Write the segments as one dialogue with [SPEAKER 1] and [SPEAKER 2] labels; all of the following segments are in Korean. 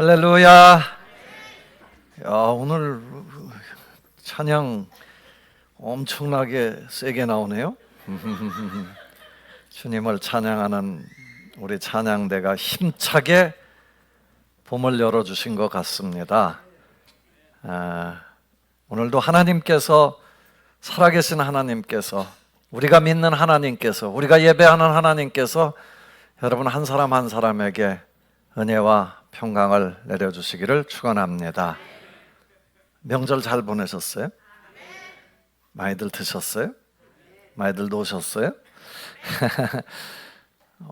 [SPEAKER 1] 할렐루야. 야, 오늘 찬양 엄청나게 세게 나오네요. 주님을 찬양하는 우리 찬양대가 힘차게 봄을 열어주신 것 같습니다. 오늘도 하나님께서, 살아계신 하나님께서, 우리가 믿는 하나님께서, 우리가 예배하는 하나님께서 여러분 한 사람 한 사람에게 은혜와 평강을 내려주시기를 축원합니다. 명절 잘 보내셨어요? 많이들 드셨어요? 많이들 노셨어요?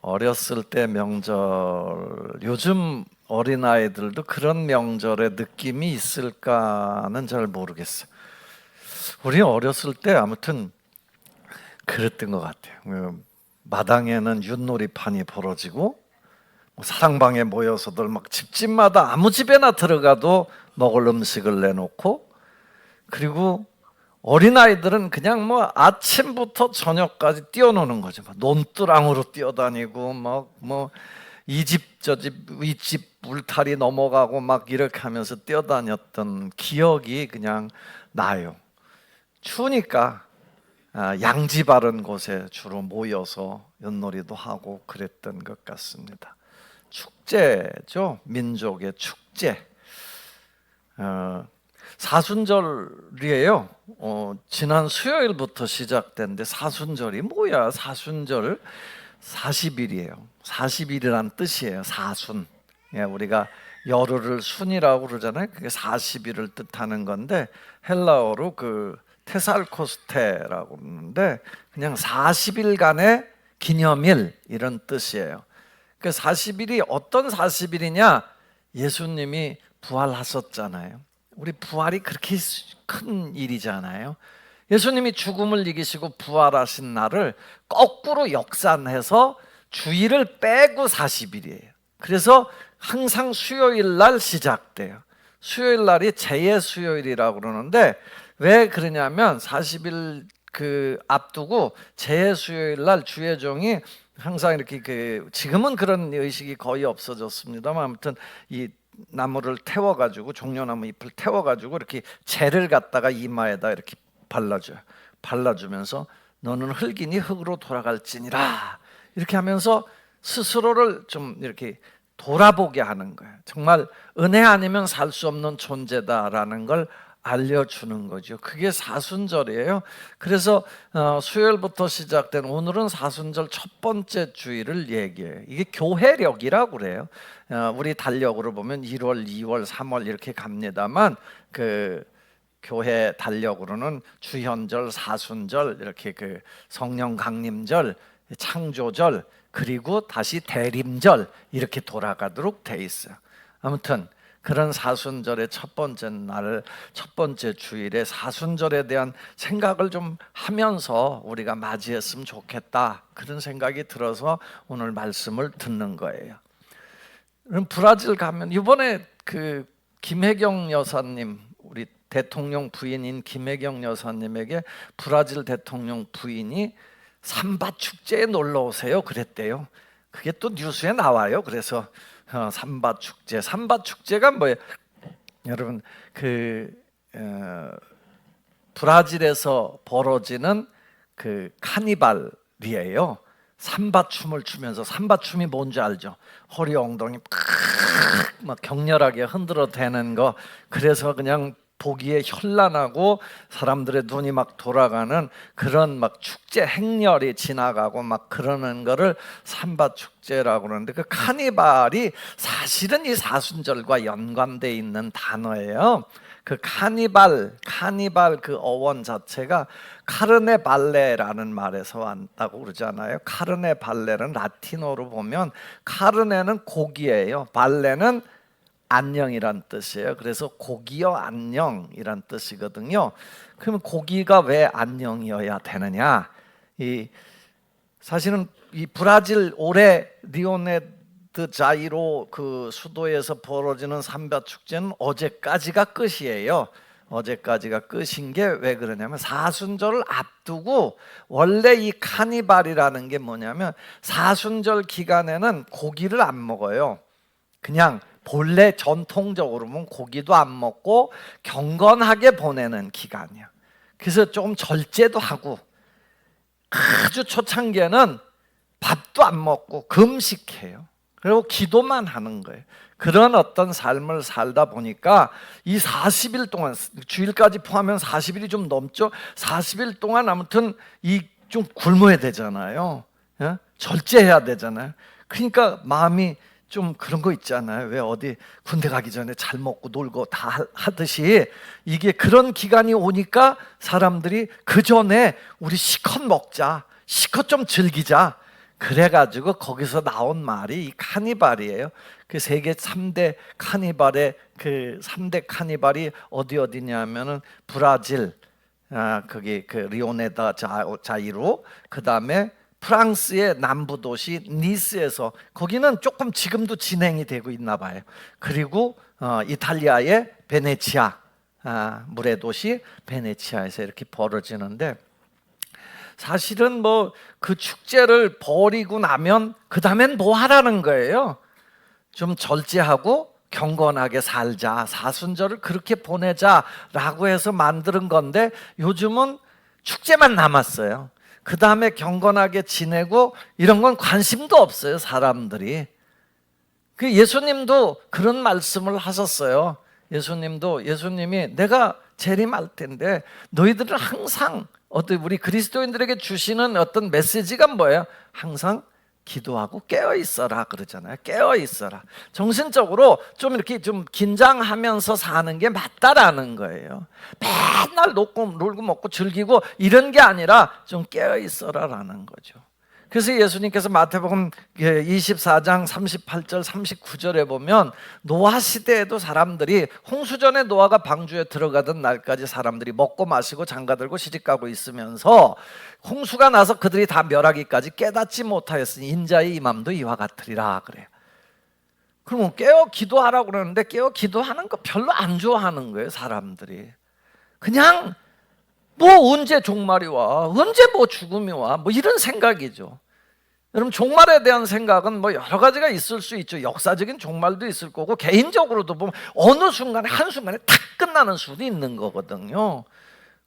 [SPEAKER 1] 어렸을 때 명절, 요즘 어린아이들도 그런 명절의 느낌이 있을까는 잘 모르겠어요. 우리 어렸을 때 아무튼 그랬던 것 같아요. 마당에는 윷놀이판이 벌어지고 사랑방에 모여서들 막 집집마다 아무 집에나 들어가도 먹을 음식을 내놓고, 그리고 어린아이들은 그냥 뭐 아침부터 저녁까지 뛰어노는 거죠. 논두랑으로 뛰어다니고 뭐 이 집 저 집 이 집 울타리 넘어가고 막 이렇게 하면서 뛰어다녔던 기억이 그냥 나요. 추우니까 양지 바른 곳에 주로 모여서 윷놀이도 하고 그랬던 것 같습니다. 축제죠. 민족의 축제. 사순절이에요. 지난 수요일부터 시작됐는데, 사순절이 뭐야? 사순절 40일이에요. 40일이란 뜻이에요. 사순. 예, 우리가 열흘을 순이라고 그러잖아요. 그게 40일을 뜻하는 건데, 헬라어로 그 테살코스테라고 그러는데 그냥 40일간의 기념일 이런 뜻이에요. 그 40일이 어떤 40일이냐? 예수님이 부활하셨잖아요. 우리 부활이 그렇게 큰 일이잖아요. 예수님이 죽음을 이기시고 부활하신 날을 거꾸로 역산해서 주일을 빼고 40일이에요. 그래서 항상 수요일 날 시작돼요. 수요일 날이 제의 수요일이라고 그러는데, 왜 그러냐면 40일 앞두고 제의 수요일 날 주의 종이 항상 이렇게 지금은 그런 의식이 거의 없어졌습니다만, 아무튼 이 나무를 태워가지고, 종려나무 잎을 태워가지고 이렇게 재를 갖다가 이마에다 이렇게 발라줘요. 발라주면서 너는 흙이니 흙으로 돌아갈지니라, 이렇게 하면서 스스로를 좀 이렇게 돌아보게 하는 거예요. 정말 은혜 아니면 살 수 없는 존재다라는 걸 알려주는 거죠. 그게 사순절이에요. 그래서 수요일부터 시작된 오늘은 사순절 첫 번째 주일을 얘기해요. 이게 교회력이라고 그래요. 우리 달력으로 보면 1월, 2월, 3월 이렇게 갑니다만, 그 교회 달력으로는 주현절, 사순절, 이렇게 그 성령 강림절, 창조절, 그리고 다시 대림절 이렇게 돌아가도록 돼 있어요. 아무튼 그런 사순절의 첫 번째 날, 첫 번째 주일에 사순절에 대한 생각을 좀 하면서 우리가 맞이했으면 좋겠다, 그런 생각이 들어서 오늘 말씀을 듣는 거예요. 그럼 브라질 가면, 이번에 그 김혜경 여사님, 우리 대통령 부인인 김혜경 여사님에게 브라질 대통령 부인이 삼바 축제에 놀러 오세요 그랬대요. 그게 또 뉴스에 나와요. 그래서 삼바 축제, 삼바 축제가 뭐예요? 여러분, 브라질에서 벌어지는 그 카니발이에요. 삼바 춤을 추면서, 삼바 춤이 뭔지 알죠? 허리 엉덩이 막 격렬하게 흔들어 대는 거. 그래서 그냥 보기에 현란하고 사람들의 눈이 막 돌아가는 그런 막 축제 행렬이 지나가고 막 그러는 거를 삼바 축제라고 그러는데, 그 카니발이 사실은 이 사순절과 연관돼 있는 단어예요. 그 카니발 그 어원 자체가 카르네 발레라는 말에서 왔다고 그러잖아요. 카르네 발레는 라틴어로 보면, 카르네는 고기예요. 발레는 안녕이란 뜻이에요. 그래서 고기여 안녕이란 뜻이거든요. 그러면 고기가 왜 안녕이어야 되느냐? 사실은 이 브라질 올해 리오네드자이로 그 수도에서 벌어지는 삼바 축제는 어제까지가 끝이에요. 어제까지가 끝인 게 왜 그러냐면, 사순절을 앞두고, 원래 이 카니발이라는 게 뭐냐면 사순절 기간에는 고기를 안 먹어요. 그냥 본래 전통적으로 보면 고기도 안 먹고 경건하게 보내는 기간이야. 그래서 조금 절제도 하고, 아주 초창기에는 밥도 안 먹고 금식해요. 그리고 기도만 하는 거예요. 그런 어떤 삶을 살다 보니까 이 40일 동안, 주일까지 포함하면 40일이 좀 넘죠. 40일 동안 아무튼 이 좀 굶어야 되잖아요. 예? 절제해야 되잖아요. 그러니까 마음이 좀 그런 거 있잖아요. 왜 어디 군대 가기 전에 잘 먹고 놀고 다 하듯이, 이게 그런 기간이 오니까 사람들이 그 전에 우리 실컷 먹자, 실컷 좀 즐기자, 그래가지고 거기서 나온 말이 이 카니발이에요. 그 세계 3대 카니발의 그 3대 카니발이 어디냐면은 브라질, 거기 그 리오네다 자이루, 그 다음에 프랑스의 남부 도시 니스에서, 거기는 조금 지금도 진행이 되고 있나 봐요. 그리고 이탈리아의 베네치아, 물의 도시 베네치아에서 이렇게 벌어지는데, 사실은 뭐 그 축제를 벌이고 나면 그 다음엔 뭐 하라는 거예요? 좀 절제하고 경건하게 살자, 사순절을 그렇게 보내자라고 해서 만드는 건데, 요즘은 축제만 남았어요. 그 다음에 경건하게 지내고 이런 건 관심도 없어요, 사람들이. 그 예수님도 그런 말씀을 하셨어요. 예수님이 내가 재림할 텐데 너희들은 항상 우리 그리스도인들에게 주시는 어떤 메시지가 뭐예요? 항상 기도하고 깨어 있어라 그러잖아요. 깨어 있어라. 정신적으로 좀 이렇게 좀 긴장하면서 사는 게 맞다라는 거예요. 맨날 놀고 먹고 즐기고 이런 게 아니라 좀 깨어 있어라라는 거죠. 그래서 예수님께서 마태복음 24장 38절 39절에 보면, 노아 시대에도 사람들이, 홍수전에 노아가 방주에 들어가던 날까지 사람들이 먹고 마시고 장가들고 시집가고 있으면서 홍수가 나서 그들이 다 멸하기까지 깨닫지 못하였으니 인자의 임함도 이와 같으리라 그래요. 그러면 깨어 기도하라고 그러는데 깨어 기도하는 거 별로 안 좋아하는 거예요, 사람들이. 그냥 뭐 언제 종말이 와, 언제 뭐 죽음이 와, 뭐 이런 생각이죠. 여러분, 종말에 대한 생각은 뭐 여러 가지가 있을 수 있죠. 역사적인 종말도 있을 거고, 개인적으로도 보면 어느 순간에 한순간에 탁 끝나는 수도 있는 거거든요.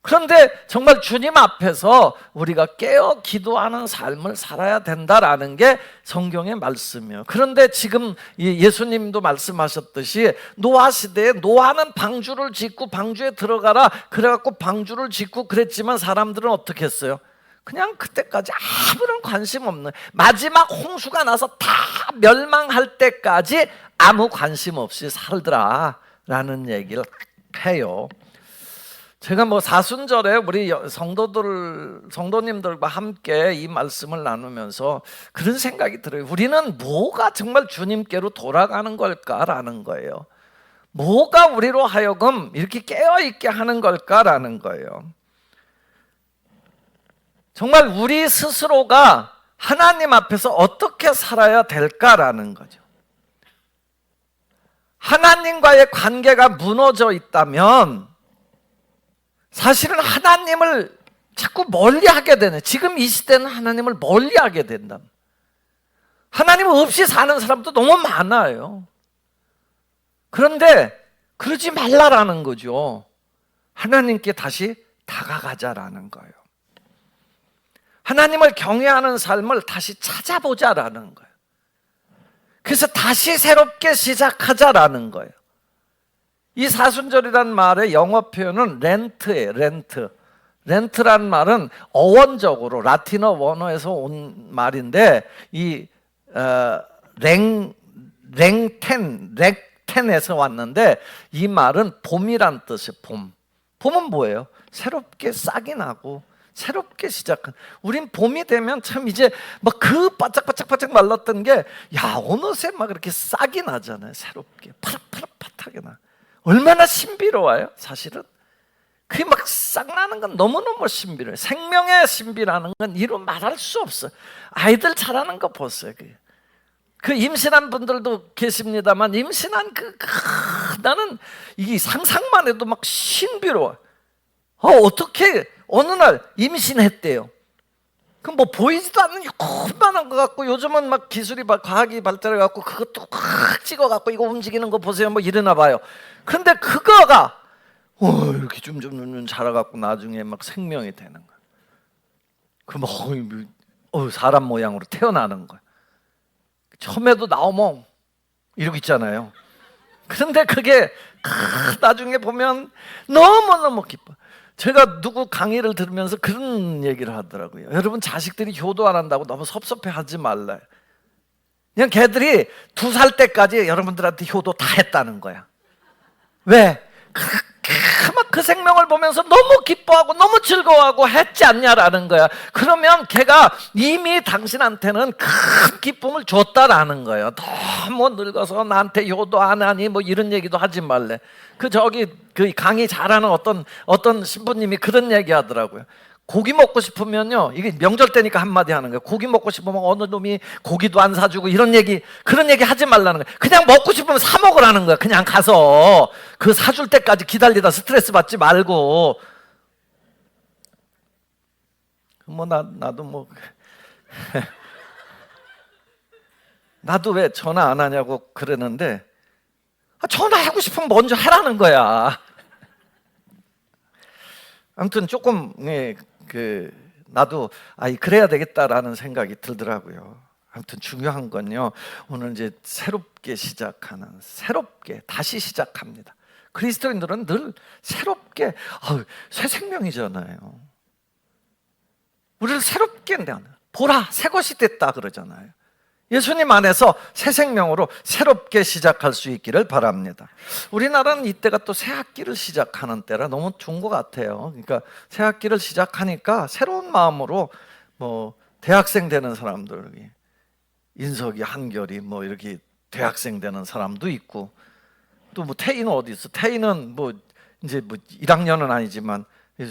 [SPEAKER 1] 그런데 정말 주님 앞에서 우리가 깨어 기도하는 삶을 살아야 된다라는 게 성경의 말씀이에요. 그런데 지금 예수님도 말씀하셨듯이 노아 시대에 노아는 방주를 짓고 방주에 들어가라 그래갖고 방주를 짓고 그랬지만, 사람들은 어떻게 했어요? 그냥 그때까지 아무런 관심 없는, 마지막 홍수가 나서 다 멸망할 때까지 아무 관심 없이 살더라라는 얘기를 해요. 제가 뭐 사순절에 우리 성도님들과 함께 이 말씀을 나누면서 그런 생각이 들어요. 우리는 뭐가 정말 주님께로 돌아가는 걸까라는 거예요. 뭐가 우리로 하여금 이렇게 깨어있게 하는 걸까라는 거예요. 정말 우리 스스로가 하나님 앞에서 어떻게 살아야 될까라는 거죠. 하나님과의 관계가 무너져 있다면 사실은 하나님을 자꾸 멀리하게 되네. 지금 이 시대는 하나님을 멀리하게 된다. 하나님 없이 사는 사람도 너무 많아요. 그런데 그러지 말라라는 거죠. 하나님께 다시 다가가자라는 거예요. 하나님을 경외하는 삶을 다시 찾아보자라는 거예요. 그래서 다시 새롭게 시작하자라는 거예요. 이 사순절이란 말의 영어 표현은 렌트예요. 렌트란 말은 어원적으로 라틴어 원어에서 온 말인데, 이 렉텐에서 왔는데, 이 말은 봄이란 뜻이에요. 봄은 뭐예요? 새롭게 싹이 나고 새롭게 시작한. 우린 봄이 되면 참 이제 막 그 바짝바짝 말랐던 게 어느새 막 이렇게 싹이 나잖아요. 새롭게 파릇파릇하게 나. 얼마나 신비로워요, 사실은. 그게 막 싹 나는 건 너무너무 신비로워요. 생명의 신비라는 건 이루 말할 수 없어요. 아이들 자라는 거 보세요. 그 임신한 분들도 계십니다만, 임신한 나는 이 상상만 해도 막 신비로워. 어떻게 어느 날 임신했대요. 그 뭐 보이지도 않는 요만한 거 갖고 요즘은 막 기술이 과학이 발달해 갖고 그것도 확 찍어 갖고 이거 움직이는 거 보세요 뭐 이러나 봐요. 그런데 그거가 이렇게 좀 자라 갖고 나중에 막 생명이 되는 거야. 그럼 사람 모양으로 태어나는 거야. 처음에도 나오면 이러고 있잖아요. 그런데 그게 나중에 보면 너무너무 기뻐. 제가 누구 강의를 들으면서 그런 얘기를 하더라고요. 여러분 자식들이 효도 안 한다고 너무 섭섭해하지 말라. 그냥 걔들이 2살 때까지 여러분들한테 효도 다 했다는 거야. 왜? 그 생명을 보면서 너무 기뻐하고 너무 즐거워하고 했지 않냐라는 거야. 그러면 걔가 이미 당신한테는 큰 기쁨을 줬다라는 거예요. 너무 늙어서 나한테 효도 안 하니 뭐 이런 얘기도 하지 말래. 그 강의 잘하는 어떤 신부님이 그런 얘기 하더라고요. 고기 먹고 싶으면요, 이게 명절 때니까 한마디 하는 거예요. 고기 먹고 싶으면 어느 놈이 고기도 안 사주고 그런 얘기 하지 말라는 거예요. 그냥 먹고 싶으면 사 먹으라는 거예요. 그냥 가서 그 사줄 때까지 기다리다 스트레스 받지 말고. 나도 나도 왜 전화 안 하냐고 그러는데 전화하고 싶으면 먼저 하라는 거야. 아무튼 조금 나도 그래야 되겠다라는 생각이 들더라고요. 아무튼 중요한 건요, 오늘 이제 새롭게 다시 시작합니다. 그리스도인들은 늘 새롭게 새 생명이잖아요. 우리를 새롭게 보라 새 것이 됐다 그러잖아요. 예수님 안에서 새 생명으로 새롭게 시작할 수 있기를 바랍니다. 우리나라는 이때가 또 새 학기를 시작하는 때라 너무 좋은 것 같아요. 그러니까 새 학기를 시작하니까 새로운 마음으로 대학생 되는 사람들, 인석이, 한결이 이렇게 대학생 되는 사람도 있고, 또 태희는 어디 있어? 태희는 이제 1학년은 아니지만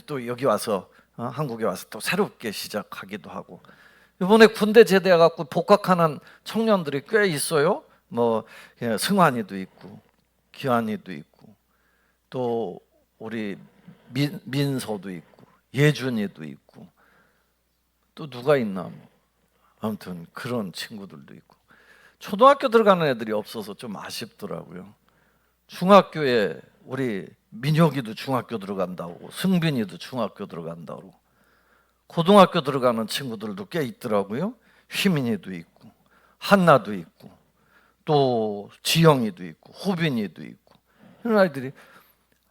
[SPEAKER 1] 또 여기 와서 한국에 와서 또 새롭게 시작하기도 하고. 이번에 군대 제대해갖고 복학하는 청년들이 꽤 있어요. 승환이도 있고, 기환이도 있고, 또 우리 민서도 있고, 예준이도 있고, 또 누가 있나? 아무튼 그런 친구들도 있고. 초등학교 들어가는 애들이 없어서 좀 아쉽더라고요. 중학교에 우리 민혁이도 중학교 들어간다고, 승빈이도 중학교 들어간다고. 고등학교 들어가는 친구들도 꽤 있더라고요. 휘민이도 있고, 한나도 있고, 또 지영이도 있고, 호빈이도 있고. 이런 아이들이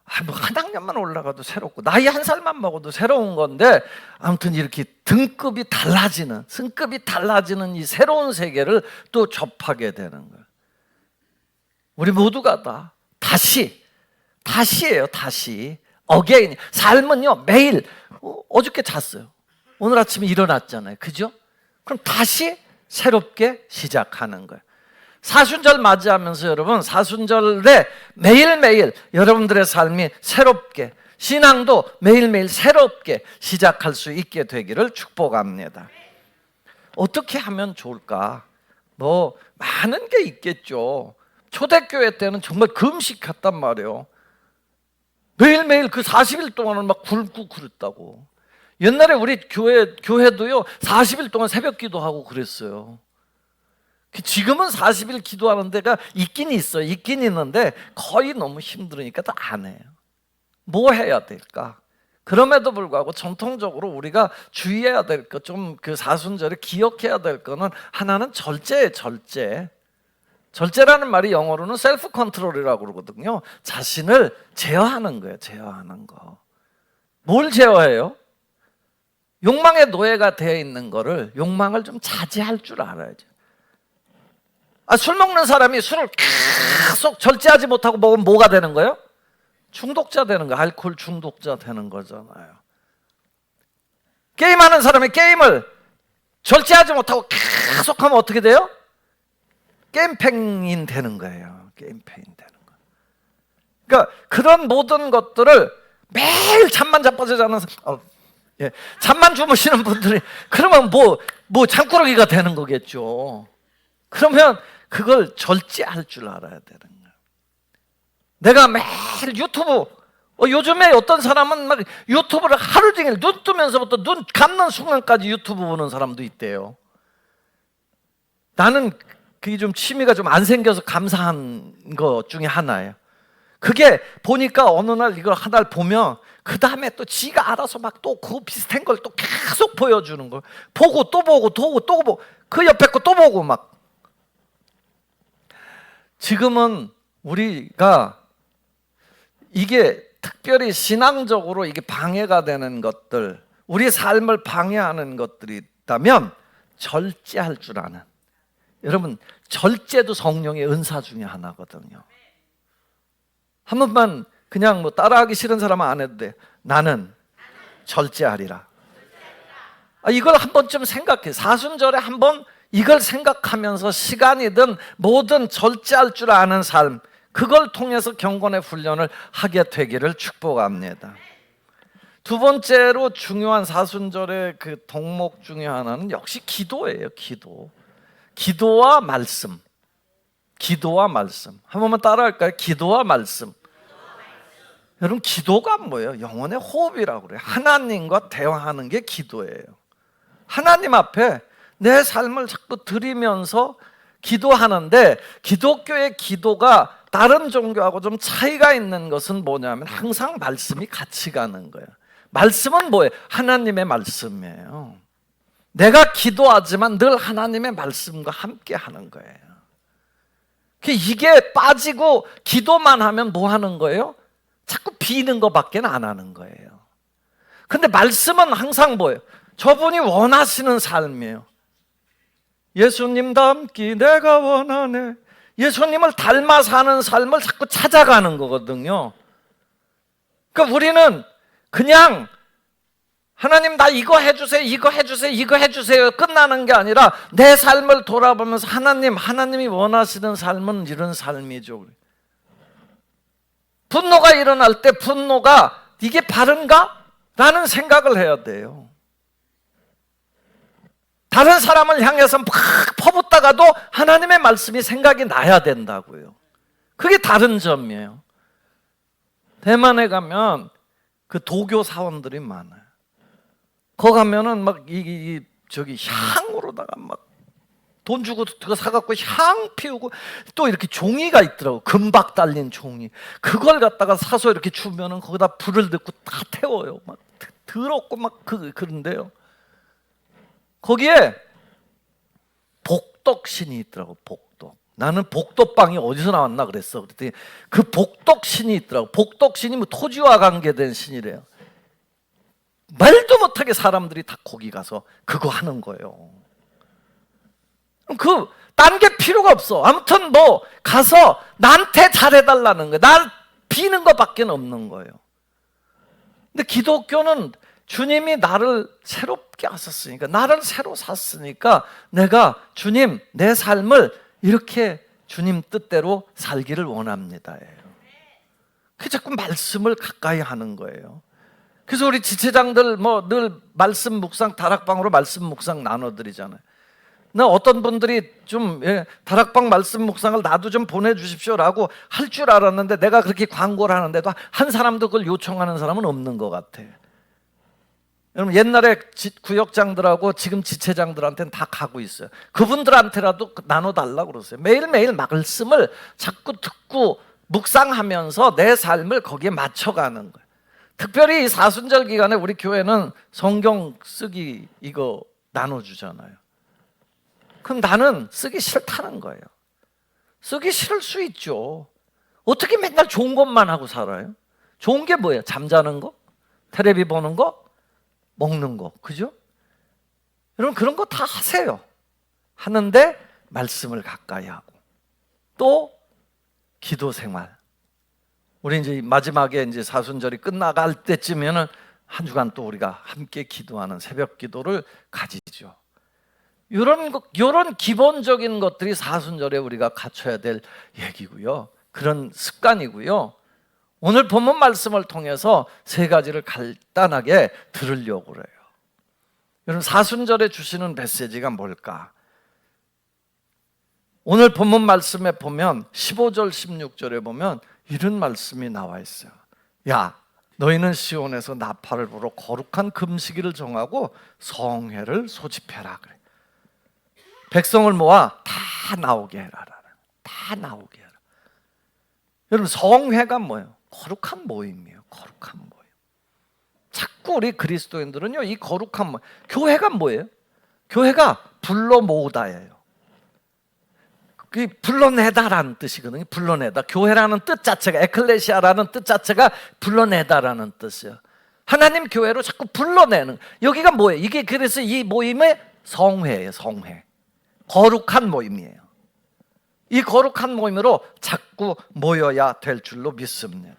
[SPEAKER 1] 한 학년만 올라가도 새롭고, 나이 1살만 먹어도 새로운 건데, 아무튼 이렇게 승급이 달라지는 이 새로운 세계를 또 접하게 되는 거예요. 우리 모두가 다 다시예요. 어게인. 삶은요, 매일 어저께 잤어요. 오늘 아침에 일어났잖아요. 그죠? 그럼 다시 새롭게 시작하는 거예요. 사순절 맞이하면서 여러분, 사순절에 매일매일 여러분들의 삶이 새롭게, 신앙도 매일매일 새롭게 시작할 수 있게 되기를 축복합니다. 어떻게 하면 좋을까? 많은 게 있겠죠. 초대교회 때는 정말 금식했단 말이에요. 매일매일 그 40일 동안은 막 굶고 그랬다고. 옛날에 우리 교회도요 40일 동안 새벽 기도하고 그랬어요. 지금은 40일 기도하는 데가 있긴 있는데 거의 너무 힘들으니까 또 안 해요. 뭐 해야 될까? 그럼에도 불구하고 전통적으로 우리가 주의해야 될 것, 좀 그 사순절에 기억해야 될 거는 하나는 절제예요. 절제라는 말이 영어로는 셀프 컨트롤이라고 그러거든요. 자신을 제어하는 거예요. 제어하는 거. 뭘 제어해요? 욕망의 노예가 되어 있는 거를, 욕망을 좀 자제할 줄 알아야죠. 술 먹는 사람이 술을 계속 절제하지 못하고 먹으면 뭐가 되는 거예요? 중독자 되는 거예요. 알코올 중독자 되는 거잖아요. 게임하는 사람이 게임을 절제하지 못하고 계속하면 어떻게 돼요? 게임팽인 되는 거예요. 게임팽인 되는 거. 그러니까 그런 모든 것들을 매일 잠만 자빠져 자는 잠만 주무시는 분들이, 그러면 잠꾸러기가 되는 거겠죠. 그러면 그걸 절제할 줄 알아야 되는 거예요. 내가 매일 유튜브 요즘에 어떤 사람은 막 유튜브를 하루 종일 눈 뜨면서부터 눈 감는 순간까지 유튜브 보는 사람도 있대요. 나는 그게 좀 취미가 좀 안 생겨서 감사한 것 중에 하나예요. 그게 보니까 어느 날 이걸 하나를 보면 그 다음에 또 지가 알아서 막 또 그 비슷한 걸 또 계속 보여주는 거. 보고 또 보고 또 보고 그 옆에 거 또 보고 막. 지금은 우리가 이게 특별히 신앙적으로 이게 방해가 되는 것들, 우리 삶을 방해하는 것들이 있다면 절제할 줄 아는. 여러분, 절제도 성령의 은사 중에 하나거든요. 한 번만 그냥 뭐 따라하기 싫은 사람은 안 해도 돼. 나는 절제하리라. 이걸 한 번쯤 생각해. 사순절에 한 번 이걸 생각하면서 시간이든 뭐든 절제할 줄 아는 삶, 그걸 통해서 경건의 훈련을 하게 되기를 축복합니다. 두 번째로 중요한 사순절의 그 덕목 중에 하나는 역시 기도예요. 기도와 말씀. 기도와 말씀. 한 번만 따라할까요? 기도와 말씀. 여러분, 기도가 뭐예요? 영혼의 호흡이라고 그래요. 하나님과 대화하는 게 기도예요. 하나님 앞에 내 삶을 자꾸 드리면서 기도하는데, 기독교의 기도가 다른 종교하고 좀 차이가 있는 것은 뭐냐면 항상 말씀이 같이 가는 거예요. 말씀은 뭐예요? 하나님의 말씀이에요. 내가 기도하지만 늘 하나님의 말씀과 함께 하는 거예요. 이게 빠지고 기도만 하면 뭐 하는 거예요? 자꾸 비는 것밖에 안 하는 거예요. 근데 말씀은 항상 뭐예요? 저분이 원하시는 삶이에요. 예수님 닮기 내가 원하네. 예수님을 닮아 사는 삶을 자꾸 찾아가는 거거든요. 그러니까 우리는 그냥 하나님 나 이거 해주세요, 이거 해주세요, 이거 해주세요 끝나는 게 아니라 내 삶을 돌아보면서 하나님이 원하시는 삶은 이런 삶이죠. 분노가 일어날 때 분노가 이게 바른가? 라는 생각을 해야 돼요. 다른 사람을 향해서 막 퍼붓다가도 하나님의 말씀이 생각이 나야 된다고요. 그게 다른 점이에요. 대만에 가면 그 도교 사원들이 많아요. 거기 가면은 막 저기 향으로다가 막 돈 주고 그거 사갖고 향 피우고 또 이렇게 종이가 있더라고. 금박 달린 종이. 그걸 갖다가 사서 이렇게 주면은 거기다 불을 넣고 다 태워요. 막 더럽고 막 그런데요. 거기에 복덕신이 있더라고. 복덕. 나는 복덕방이 어디서 나왔나 그랬어. 그랬더니 그 복덕신이 있더라고. 복덕신이 뭐 토지와 관계된 신이래요. 말도 못하게 사람들이 다 거기 가서 그거 하는 거예요. 딴 게 필요가 없어. 아무튼 뭐 가서 나한테 잘해달라는 거예요. 날 비는 것밖에 없는 거예요. 근데 기독교는 주님이 나를 새롭게 하셨으니까, 나를 새로 샀으니까 내가 주님 내 삶을 이렇게 주님 뜻대로 살기를 원합니다. 그 자꾸 말씀을 가까이 하는 거예요. 그래서 우리 지체장들 뭐 늘 말씀 묵상 다락방으로 말씀 묵상 나눠드리잖아요. 나 어떤 분들이 좀 다락방 말씀 묵상을 나도 좀 보내주십시오라고 할 줄 알았는데 내가 그렇게 광고를 하는데도 한 사람도 그걸 요청하는 사람은 없는 것 같아. 여러분 옛날에 구역장들하고 지금 지체장들한테는 다 가고 있어요. 그분들한테라도 나눠달라고 그러세요. 매일매일 말씀을 자꾸 듣고 묵상하면서 내 삶을 거기에 맞춰가는 거예요. 특별히 이 사순절 기간에 우리 교회는 성경 쓰기 이거 나눠주잖아요. 그럼 나는 쓰기 싫다는 거예요. 쓰기 싫을 수 있죠. 어떻게 맨날 좋은 것만 하고 살아요? 좋은 게 뭐예요? 잠자는 거? 텔레비 보는 거? 먹는 거, 그죠? 여러분 그런 거 다 하세요. 하는데 말씀을 가까이 하고 또 기도 생활. 우리 이제 마지막에 이제 사순절이 끝나갈 때쯤에는 한 주간 또 우리가 함께 기도하는 새벽 기도를 가지죠. 이런 기본적인 것들이 사순절에 우리가 갖춰야 될 얘기고요. 그런 습관이고요. 오늘 본문 말씀을 통해서 세 가지를 간단하게 들으려고 그래요. 여러분 사순절에 주시는 메시지가 뭘까? 오늘 본문 말씀에 보면 15절 16절에 보면 이런 말씀이 나와 있어요. 야 너희는 시온에서 나팔을 불어 거룩한 금식일을 정하고 성회를 소집해라 그래. 백성을 모아 다 나오게 해라. 다 나오게 해라. 여러분, 성회가 뭐예요? 거룩한 모임이에요. 거룩한 모임. 자꾸 우리 그리스도인들은요, 이 거룩한 모임, 교회가 뭐예요? 교회가 불러 모으다예요. 그 불러내다라는 뜻이거든요. 불러내다. 교회라는 뜻 자체가, 에클레시아라는 뜻 자체가 불러내다라는 뜻이에요. 하나님 교회로 자꾸 불러내는. 여기가 뭐예요? 이게 그래서 이 모임의 성회예요. 성회. 거룩한 모임이에요. 이 거룩한 모임으로 자꾸 모여야 될 줄로 믿습니다.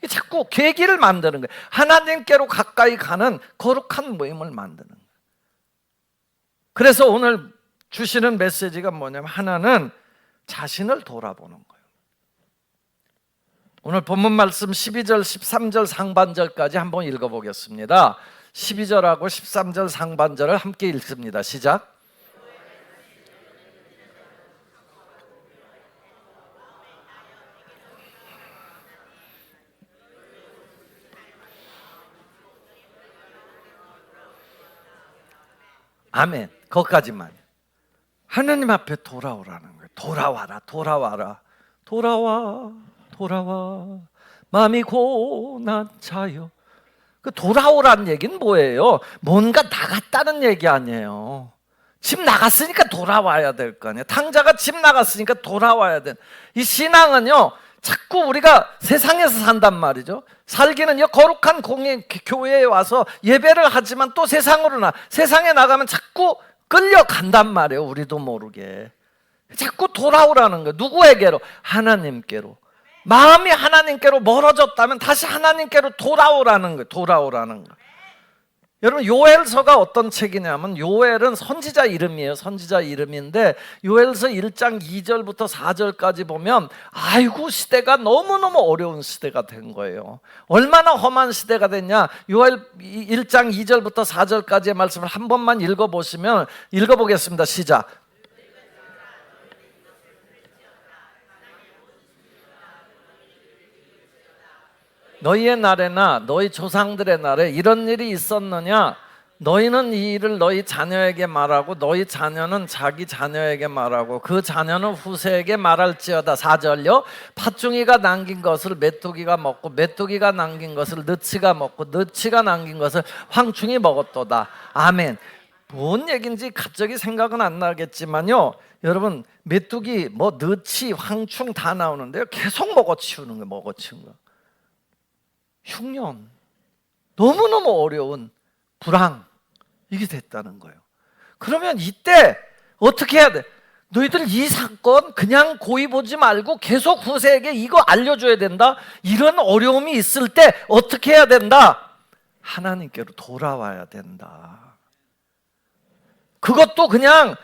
[SPEAKER 1] 자꾸 계기를 만드는 거예요. 하나님께로 가까이 가는 거룩한 모임을 만드는 거예요. 그래서 오늘 주시는 메시지가 뭐냐면, 하나는 자신을 돌아보는 거예요. 오늘 본문 말씀 12절 13절 상반절까지 한번 읽어보겠습니다. 12절하고 13절 상반절을 함께 읽습니다. 시작. 아멘. 거기까지만. 하나님 앞에 돌아오라는 거예요. 돌아와라, 돌아와라, 돌아와, 돌아와, 마음이 고난 자여. 그 돌아오라는 얘기는 뭐예요? 뭔가 나갔다는 얘기 아니에요. 집 나갔으니까 돌아와야 될 거 아니에요. 탕자가 집 나갔으니까 돌아와야 돼. 이 신앙은요, 자꾸 우리가 세상에서 산단 말이죠. 살기는요, 거룩한 교회에 와서 예배를 하지만 또 세상으로 세상에 나가면 자꾸 끌려간단 말이에요. 우리도 모르게 자꾸 돌아오라는 거예요. 누구에게로? 하나님께로. 마음이 하나님께로 멀어졌다면 다시 하나님께로 돌아오라는 거예요. 돌아오라는 거예요. 여러분, 요엘서가 어떤 책이냐면, 요엘은 선지자 이름이에요. 선지자 이름인데, 요엘서 1장 2절부터 4절까지 보면, 아이고, 시대가 너무너무 어려운 시대가 된 거예요. 얼마나 험한 시대가 됐냐. 요엘 1장 2절부터 4절까지의 말씀을 한 번만 읽어보시면, 읽어보겠습니다. 시작. 너희의 날에나 너희 조상들의 날에 이런 일이 있었느냐? 너희는 이 일을 너희 자녀에게 말하고 너희 자녀는 자기 자녀에게 말하고 그 자녀는 후세에게 말할지어다. 4절요. 팥중이가 남긴 것을 메뚜기가 먹고 메뚜기가 남긴 것을 느치가 먹고 느치가 남긴 것을 황충이 먹었도다. 아멘. 뭔 얘기인지 갑자기 생각은 안 나겠지만요, 여러분, 메뚜기, 느치, 황충 다 나오는데요, 계속 먹어치우는 거예요. 먹어치우는 거. 흉년, 너무너무 어려운 불황, 이게 됐다는 거예요. 그러면 이때 어떻게 해야 돼? 너희들 이 사건 그냥 고이 보지 말고 계속 후세에게 이거 알려줘야 된다. 이런 어려움이 있을 때 어떻게 해야 된다? 하나님께로 돌아와야 된다. 그것도 그냥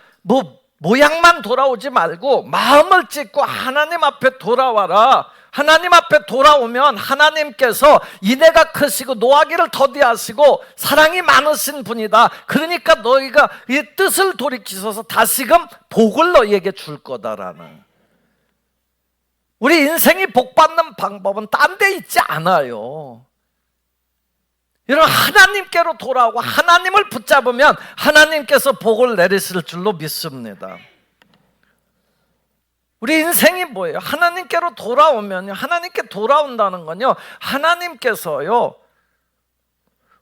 [SPEAKER 1] 모양만 돌아오지 말고 마음을 찢고 하나님 앞에 돌아와라. 하나님 앞에 돌아오면 하나님께서 인애가 크시고 노하기를 더디하시고 사랑이 많으신 분이다. 그러니까 너희가 이 뜻을 돌이키셔서 다시금 복을 너희에게 줄 거다라는. 우리 인생이 복받는 방법은 딴 데 있지 않아요. 여러분, 하나님께로 돌아오고 하나님을 붙잡으면 하나님께서 복을 내리실 줄로 믿습니다. 우리 인생이 뭐예요? 하나님께로 돌아오면요, 하나님께 돌아온다는 건요, 하나님께서요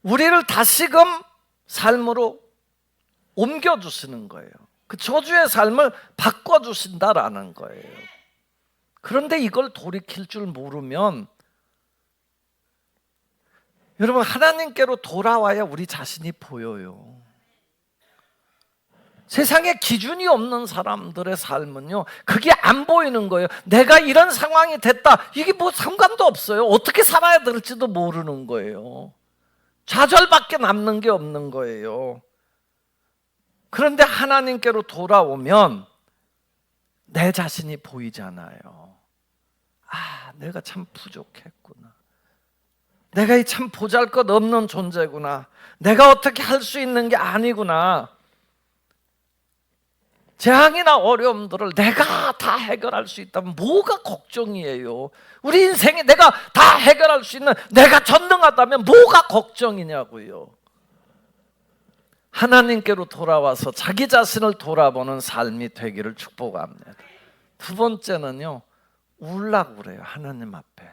[SPEAKER 1] 우리를 다시금 삶으로 옮겨주시는 거예요. 그 저주의 삶을 바꿔주신다라는 거예요. 그런데 이걸 돌이킬 줄 모르면, 여러분, 하나님께로 돌아와야 우리 자신이 보여요. 세상에 기준이 없는 사람들의 삶은요, 그게 안 보이는 거예요. 내가 이런 상황이 됐다, 이게 상관도 없어요. 어떻게 살아야 될지도 모르는 거예요. 좌절밖에 남는 게 없는 거예요. 그런데 하나님께로 돌아오면 내 자신이 보이잖아요. 아, 내가 참 부족했구나. 내가 참 보잘것없는 존재구나. 내가 어떻게 할 수 있는 게 아니구나. 재앙이나 어려움들을 내가 다 해결할 수 있다면 뭐가 걱정이에요? 우리 인생에 내가 다 해결할 수 있는, 내가 전능하다면 뭐가 걱정이냐고요. 하나님께로 돌아와서 자기 자신을 돌아보는 삶이 되기를 축복합니다. 두 번째는요, 울라고 그래요. 하나님 앞에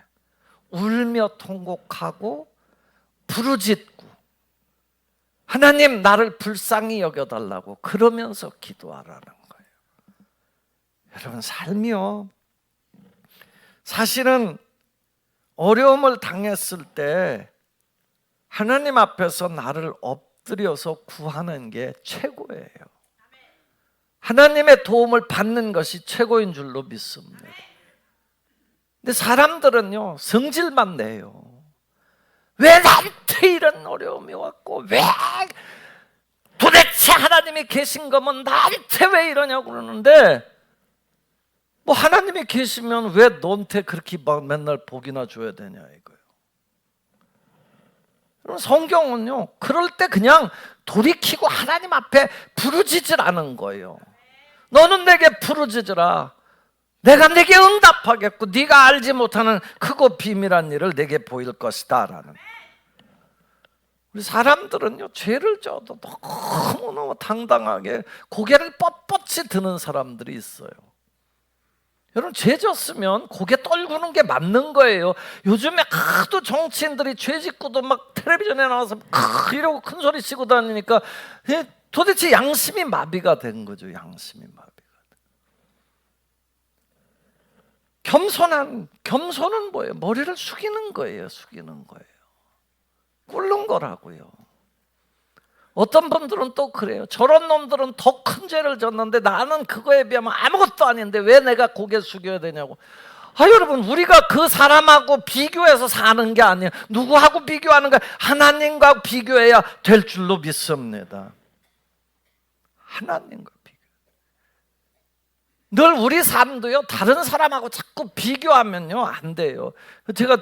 [SPEAKER 1] 울며 통곡하고 부르짖고, 하나님 나를 불쌍히 여겨달라고 그러면서 기도하라는 거예요. 여러분, 삶이요, 사실은 어려움을 당했을 때 하나님 앞에서 나를 엎드려서 구하는 게 최고예요. 하나님의 도움을 받는 것이 최고인 줄로 믿습니다. 근데 사람들은요, 성질만 내요. 왜 나한테 이런 어려움이 왔고, 왜 도대체 하나님이 계신 거면 나한테 왜 이러냐고 그러는데, 뭐 하나님이 계시면 왜 너한테 그렇게 막 맨날 복이나 줘야 되냐 이거예요. 그럼 성경은요, 그럴 때 그냥 돌이키고 하나님 앞에 부르짖으라는 거예요. 너는 내게 부르짖으라. 내가 내게 응답하겠고 네가 알지 못하는 크고 비밀한 일을 내게 보일 것이다 라는. 우리 사람들은요, 죄를 져도 너무너무 당당하게 고개를 뻣뻣이 드는 사람들이 있어요. 여러분, 죄 졌으면 고개 떨구는 게 맞는 거예요. 요즘에 하도 정치인들이 죄 짓고도 막 텔레비전에 나와서 이러고 큰 소리 치고 다니니까 도대체 양심이 마비가 된 거죠. 양심이 마비가. 겸손은 뭐예요? 머리를 숙이는 거예요. 숙이는 거예요. 꿇는 거라고요. 어떤 분들은 또 그래요. 저런 놈들은 더 큰 죄를 졌는데 나는 그거에 비하면 아무것도 아닌데 왜 내가 고개 숙여야 되냐고. 여러분, 우리가 그 사람하고 비교해서 사는 게 아니에요. 누구하고 비교하는 거예요? 하나님과 비교해야 될 줄로 믿습니다. 하나님과 비교. 늘 우리 삶도요, 다른 사람하고 자꾸 비교하면요 안 돼요. 제가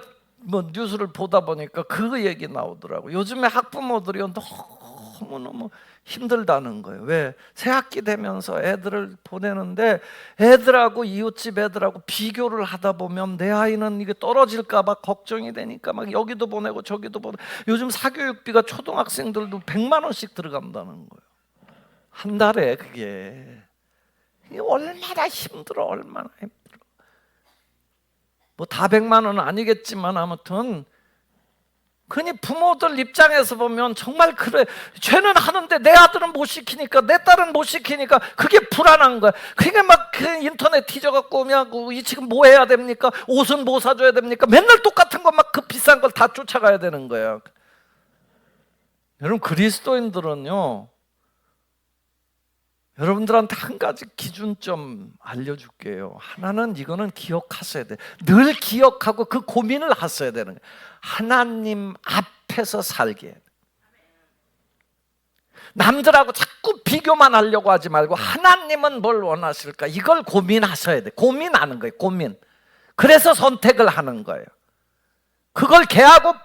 [SPEAKER 1] 뭐 뉴스를 보다 보니까 그 얘기 나오더라고요. 요즘에 학부모들이 너무너무 힘들다는 거예요. 왜? 새학기 되면서 애들을 보내는데 애들하고 이웃집 애들하고 비교를 하다 보면 내 아이는 이게 떨어질까 봐 걱정이 되니까 막 여기도 보내고 저기도 보내고. 요즘 사교육비가 초등학생들도 100만 원씩 들어간다는 거예요. 한 달에. 그게 얼마나 힘들어. 얼마나 힘들어. 뭐 다 100만 원은 아니겠지만 아무튼 그니 부모들 입장에서 보면 정말 그래. 죄는 하는데 내 아들은 못 시키니까, 내 딸은 못 시키니까 그게 불안한 거야. 그게 막 그 인터넷 뒤져갖고 오면 이 지금 뭐 해야 됩니까? 옷은 뭐 사줘야 됩니까? 맨날 똑같은 거 막 그 비싼 걸 다 쫓아가야 되는 거야. 여러분, 그리스도인들은요, 여러분들한테 한 가지 기준 좀 알려줄게요. 하나는 이거는 기억하셔야 돼. 늘 기억하고 그 고민을 하셔야 되는 거예요. 하나님 앞에서 살게. 남들하고 자꾸 비교만 하려고 하지 말고 하나님은 뭘 원하실까? 이걸 고민하셔야 돼. 고민하는 거예요. 고민. 그래서 선택을 하는 거예요. 그걸 개하고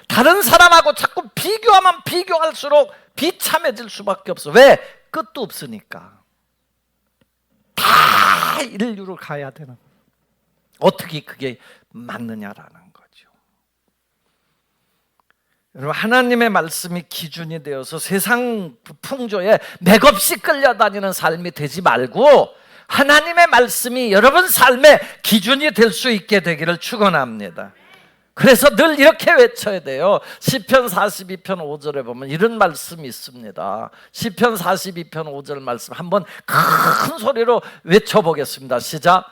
[SPEAKER 1] 다른 사람하고 자꾸 비교하면 비교할수록 비참해질 수밖에 없어. 왜? 끝도 없으니까. 다 인류를 가야 되는. 어떻게 그게 맞느냐라는 거죠. 여러분, 하나님의 말씀이 기준이 되어서 세상 풍조에 맥없이 끌려다니는 삶이 되지 말고 하나님의 말씀이 여러분 삶의 기준이 될 수 있게 되기를 축원합니다. 그래서 늘 이렇게 외쳐야 돼요. 시편 42편 5절에 보면 이런 말씀이 있습니다. 시편 42편 5절 말씀 한번 큰 소리로 외쳐보겠습니다. 시작.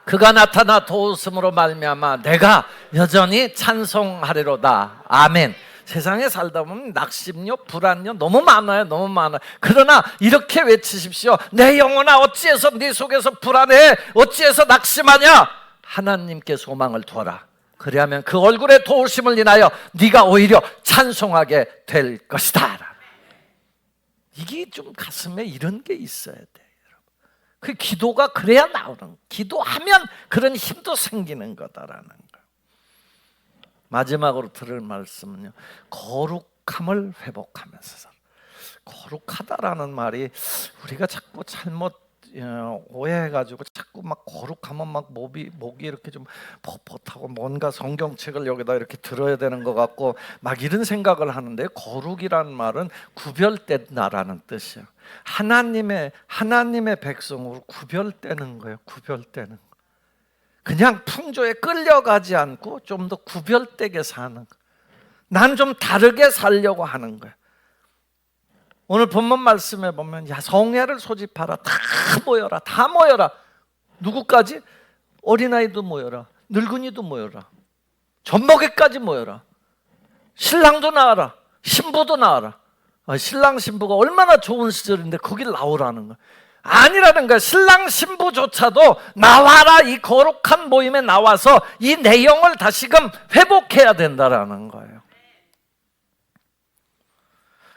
[SPEAKER 1] 그가 나타나 도우심으로 말미암아 내가 여전히 찬송하리로다. 아멘. 세상에 살다 보면 낙심요, 불안요 너무 많아요. 너무 많아요. 그러나 이렇게 외치십시오. 내 영혼아, 어찌해서 네 속에서 불안해? 어찌해서 낙심하냐? 하나님께 소망을 두어라. 그리하면 그 얼굴에 도우심을 인하여 네가 오히려 찬송하게 될 것이다. 이게 좀 가슴에 이런 게 있어야 돼. 그 기도가 그래야 나오는, 기도하면 그런 힘도 생기는 거다라는 거. 마지막으로 들을 말씀은요, 거룩함을 회복하면서 살아. 거룩하다라는 말이 우리가 자꾸 잘못 오해해가지고 자꾸 막 거룩하면 막 목이 이렇게 좀 뻣뻣하고 뭔가 성경책을 여기다 이렇게 들어야 되는 것 같고 막 이런 생각을 하는데, 거룩이라는 말은 구별된다라는 뜻이에요. 하나님의 백성으로 구별되는 거예요. 구별되는 거. 그냥 풍조에 끌려가지 않고 좀 더 구별되게 사는 거. 난 좀 다르게 살려고 하는 거예요. 오늘 본문 말씀에 보면, 야, 성회를 소집하라. 다 모여라. 다 모여라. 누구까지? 어린아이도 모여라. 늙은이도 모여라. 젖먹이까지 모여라. 신랑도 나와라. 신부도 나와라. 신랑 신부가 얼마나 좋은 시절인데 거길 나오라는 거야. 아니라는 거야. 신랑 신부조차도 나와라. 이 거룩한 모임에 나와서 이 내용을 다시금 회복해야 된다라는 거예요.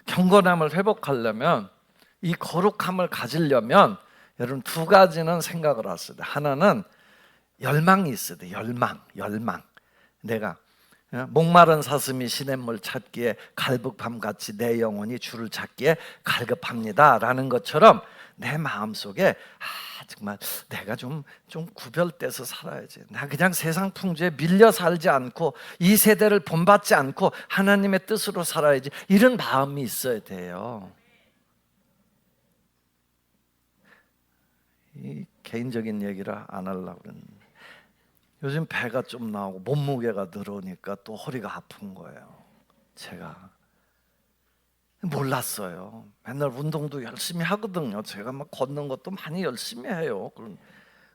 [SPEAKER 1] 경건함을 회복하려면, 이 거룩함을 가지려면 여러분 두 가지는 생각을 하셔야 돼요. 하나는 열망이 있어야 돼요. 열망. 내가 목마른 사슴이 시냇물 찾기에 갈급함같이 내 영혼이 주를 찾기에 갈급합니다 라는 것처럼 내 마음속에 정말 내가 좀 구별돼서 살아야지. 나 그냥 세상 풍조에 밀려 살지 않고 이 세대를 본받지 않고 하나님의 뜻으로 살아야지. 이런 마음이 있어야 돼요. 이 개인적인 얘기라 안 하려고 그랬는데, 요즘 배가 좀 나오고 몸무게가 늘어오니까 또 허리가 아픈 거예요. 제가 몰랐어요. 맨날 운동도 열심히 하거든요. 제가 막 걷는 것도 많이 열심히 해요.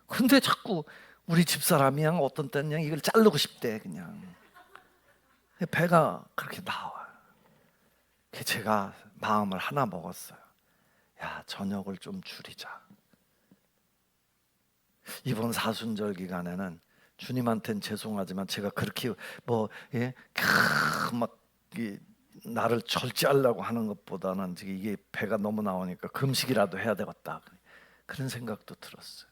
[SPEAKER 1] 근데 자꾸 우리 집사람이 어떤 때는 이걸 자르고 싶대. 그냥 배가 그렇게 나와요. 제가 마음을 하나 먹었어요. 야, 저녁을 좀 줄이자. 이번 사순절 기간에는 주님한테는 죄송하지만 제가 그렇게 나를 절제하려고 하는 것보다는 이게 배가 너무 나오니까 금식이라도 해야 되겠다, 그런 생각도 들었어요.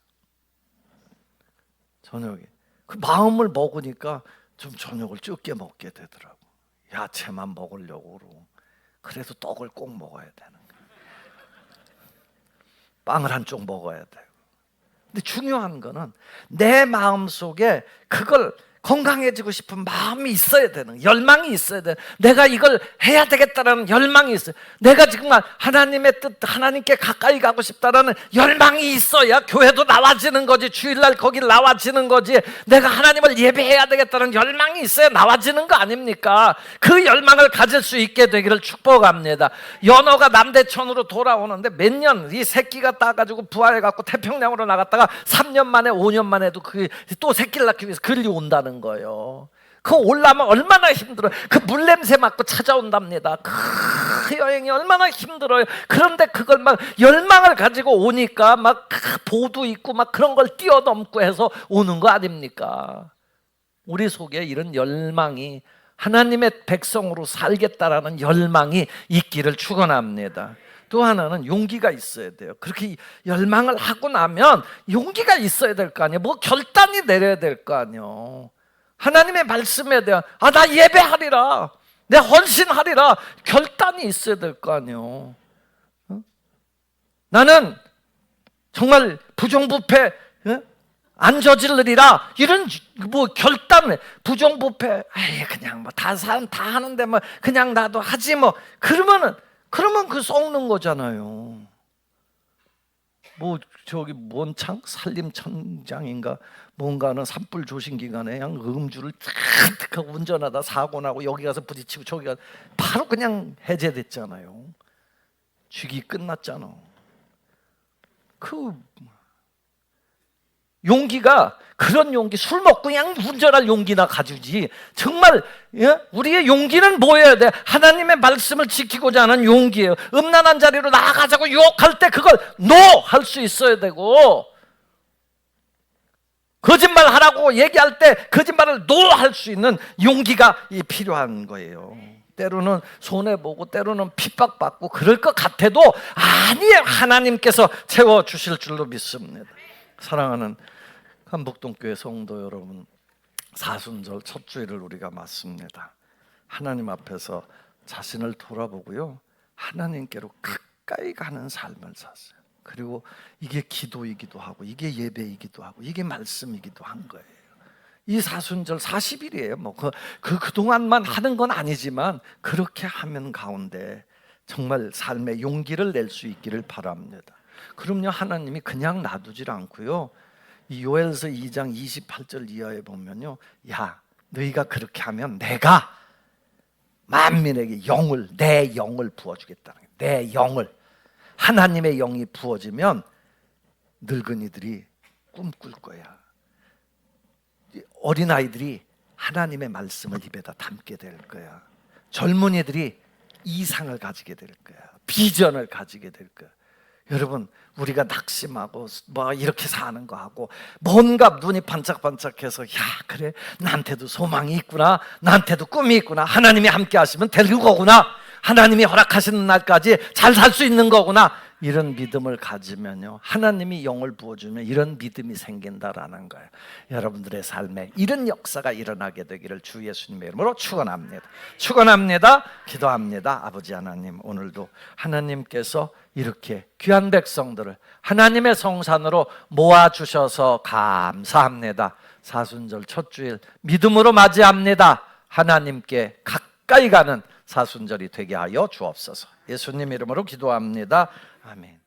[SPEAKER 1] 저녁에 그 마음을 먹으니까 좀 저녁을 적게 먹게 되더라고. 야채만 먹으려고 그러고. 그래도 떡을 꼭 먹어야 되는 거예요. 빵을 한쪽 먹어야 돼요. 근데 중요한 거는 내 마음속에 그걸 건강해지고 싶은 마음이 있어야 되는, 열망이 있어야 돼. 내가 이걸 해야 되겠다라는 열망이 있어요. 내가 정말 하나님의 뜻, 하나님께 가까이 가고 싶다라는 열망이 있어야 교회도 나와지는 거지. 주일날 거길 나와지는 거지. 내가 하나님을 예배해야 되겠다는 열망이 있어야 나와지는 거 아닙니까? 그 열망을 가질 수 있게 되기를 축복합니다. 연어가 남대천으로 돌아오는데 몇 년, 이 새끼가 따가지고 부화해갖고 태평양으로 나갔다가 3년 만에 5년 만에도 또 새끼를 낳기 위해서 그리 온다는 거예요. 그 올라면 얼마나 힘들어요. 그 물냄새 맡고 찾아온답니다. 그 여행이 얼마나 힘들어요. 그런데 그걸 막 열망을 가지고 오니까 막 보도 있고 막 그런 걸 뛰어넘고 해서 오는 거 아닙니까? 우리 속에 이런 열망이, 하나님의 백성으로 살겠다라는 열망이 있기를 축원합니다. 또 하나는 용기가 있어야 돼요. 그렇게 열망을 하고 나면 용기가 있어야 될 거 아니에요. 뭐 결단이 내려야 될 거 아니에요. 하나님의 말씀에 대한 나 예배하리라, 내 헌신하리라 결단이 있어야 될 거 아니에요. 나는 정말 부정부패 안 저지르리라, 이런 뭐 결단을, 부정부패 그냥 뭐 다 하는데 뭐 그냥 나도 하지 뭐, 그러면 그 썩는 거잖아요. 뭐 저기 뭔창 산림청장인가 뭔가는 산불 조심 기간에 그냥 음주를 탁 하고 운전하다 사고 나고 여기 가서 부딪히고 저기 가서 바로 그냥 해제됐잖아요. 쥐기 끝났잖아. 그 용기가, 그런 용기, 술 먹고 그냥 운전할 용기나 가지지. 정말 우리의 용기는 뭐여야 돼? 하나님의 말씀을 지키고자 하는 용기예요. 음란한 자리로 나아가자고 유혹할 때 그걸 NO! 할 수 있어야 되고, 거짓말 하라고 얘기할 때 거짓말을 NO! 할 수 있는 용기가 필요한 거예요. 때로는 손해보고 때로는 핍박받고 그럴 것 같아도 아니에요. 하나님께서 채워주실 줄로 믿습니다. 사랑하는 한북동교회 성도 여러분, 사순절 첫 주일을 우리가 맞습니다. 하나님 앞에서 자신을 돌아보고요, 하나님께로 가까이 가는 삶을 샀어요. 그리고 이게 기도이기도 하고 이게 예배이기도 하고 이게 말씀이기도 한 거예요. 이 사순절 40일이에요. 뭐 그동안만 하는 건 아니지만 그렇게 하면 가운데 정말 삶의 용기를 낼 수 있기를 바랍니다. 그럼요, 하나님이 그냥 놔두질 않고요, 이 요엘서 2장 28절 이하에 보면요, 야, 너희가 그렇게 하면 내가 만민에게 내 영을 부어주겠다는 거예요. 내 영을, 하나님의 영이 부어지면 늙은이들이 꿈꿀 거야. 어린아이들이 하나님의 말씀을 입에다 담게 될 거야. 젊은이들이 이상을 가지게 될 거야. 비전을 가지게 될 거야. 여러분, 우리가 낙심하고 뭐 이렇게 사는 거 하고 뭔가 눈이 반짝반짝해서, 야, 그래, 나한테도 소망이 있구나, 나한테도 꿈이 있구나, 하나님이 함께 하시면 될 거구나, 하나님이 허락하시는 날까지 잘 살 수 있는 거구나, 이런 믿음을 가지면요, 하나님이 영을 부어주면 이런 믿음이 생긴다라는 거예요. 여러분들의 삶에 이런 역사가 일어나게 되기를 주 예수님의 이름으로 축원합니다. 축원합니다. 기도합니다. 아버지 하나님, 오늘도 하나님께서 이렇게 귀한 백성들을 하나님의 성산으로 모아주셔서 감사합니다. 사순절 첫 주일 믿음으로 맞이합니다. 하나님께 가까이 가는 사순절이 되게 하여 주옵소서. 예수님 이름으로 기도합니다. 아멘.